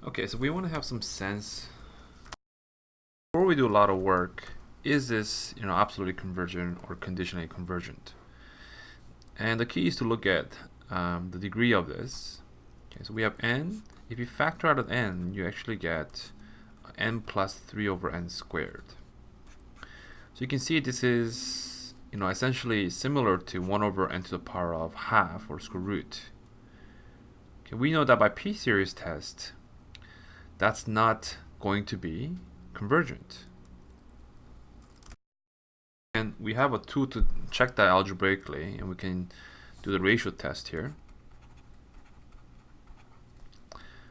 Okay, so we want to have some sense before we do a lot of work. Is this, absolutely convergent or conditionally convergent? And the key is to look at the degree of this. Okay, so we have n. If you factor out of n, you actually get n plus 3 over n squared. So you can see this is, essentially similar to 1 over n to the power of half or square root. Okay, we know that by p-series test, that's not going to be convergent. And we have a tool to check that algebraically, and we can do the ratio test here.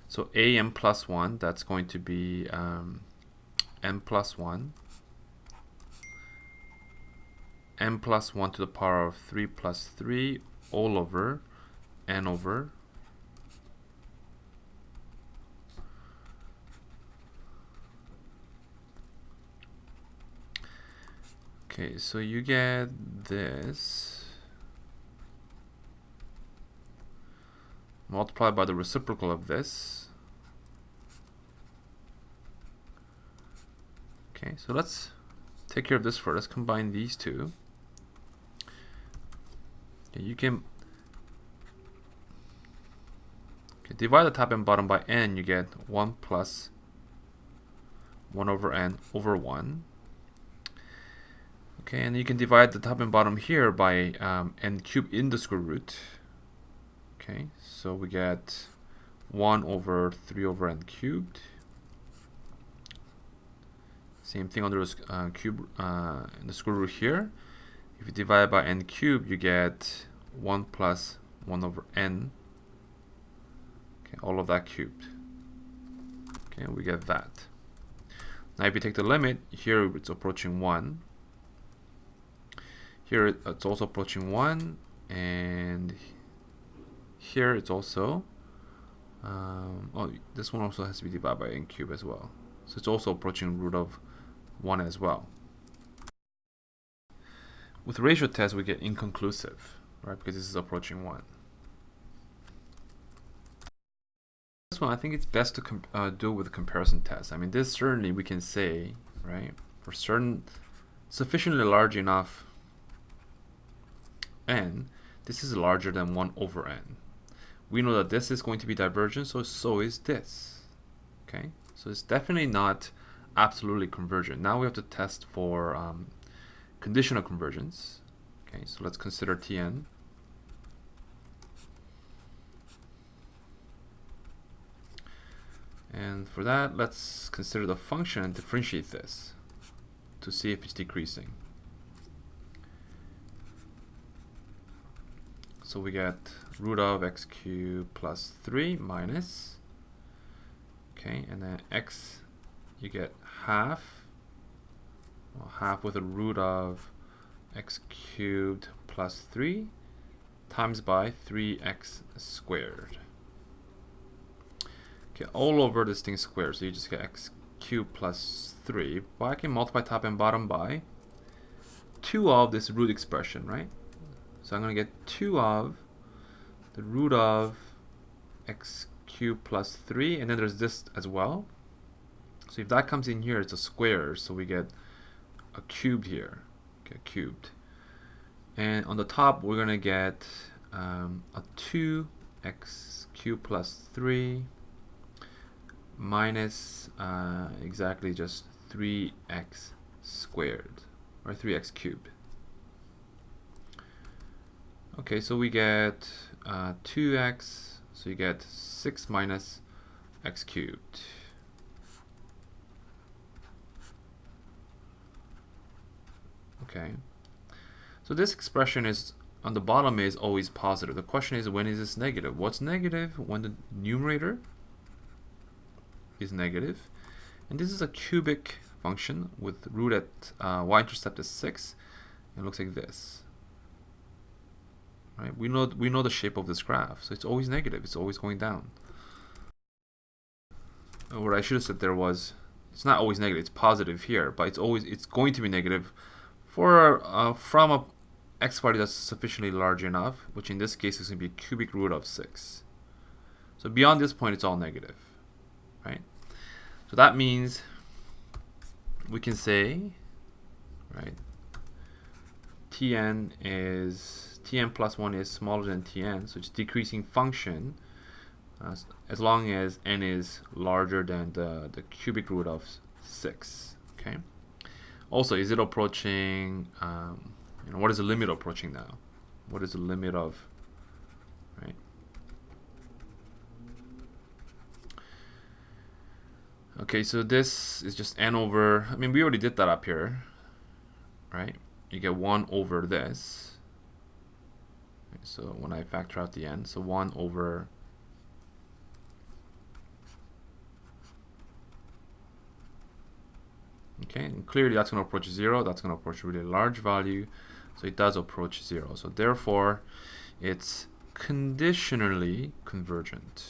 So n plus 1, that's going to be n plus 1. n plus 1 to the power of 3 plus 3 all over n over Okay, so you get this multiplied by the reciprocal of this. Okay, so let's take care of this first. Let's combine these two. Okay, you can divide the top and bottom by n, you get 1 plus 1 over n over 1. Okay, and you can divide the top and bottom here by n cubed in the square root. Okay, so we get 1 over 3 over n cubed. Same thing under the cube in the square root here. If you divide by n cubed, you get 1 plus 1 over n. Okay, all of that cubed. Okay, we get that. Now if you take the limit, here it's approaching 1. Here it's also approaching 1, and here it's also this one also has to be divided by n cubed as well. So it's also approaching root of 1 as well. With ratio test, we get inconclusive, right? Because this is approaching 1. This one, I think it's best to do with a comparison test. I mean, this certainly we can say, right, for certain sufficiently large enough n, this is larger than 1 over n. We know that this is going to be divergent, so is this. Okay, so it's definitely not absolutely convergent. Now we have to test for conditional convergence. Okay, so let's consider Tn. And for that, let's consider the function and differentiate this to see if it's decreasing. So we get root of x cubed plus 3 minus, okay, and then x, you get half, well, half with a root of x cubed plus 3 times by 3x squared. Okay, all over this thing squared, so you just get x cubed plus 3. But I can multiply top and bottom by 2 of this root expression, right? So I'm going to get 2 of the root of x cubed plus 3, and then there's this as well. So if that comes in here, it's a square, so we get a cubed here. Okay, cubed. And on the top, we're going to get a 2x cubed plus 3 minus exactly just 3x squared, or 3x cubed. Okay, so we get 2x, so you get 6 minus x cubed. Okay, so this expression is on the bottom is always positive. The question is, when is this negative? What's negative? When the numerator is negative. And this is a cubic function with root at y-intercept is 6. It looks like this. Right? We know the shape of this graph, so it's always negative. It's always going down. What I should have said there was, it's not always negative. It's positive here, but it's going to be negative for from a x value that's sufficiently large enough, which in this case is going to be a cubic root of 6. So beyond this point, it's all negative. right? So that means we can say, right, Tn plus 1 is smaller than Tn, so it's decreasing function as long as n is larger than the cubic root of 6. Okay. Also, is it approaching? What is the limit approaching now? What is the limit of? Right. Okay, so this is just n over. I mean, we already did that up here, right? You get 1 over this. Okay, so when I factor out the n, so 1 over. Okay, and clearly that's going to approach 0. That's going to approach a really large value. So it does approach 0. So therefore, it's conditionally convergent.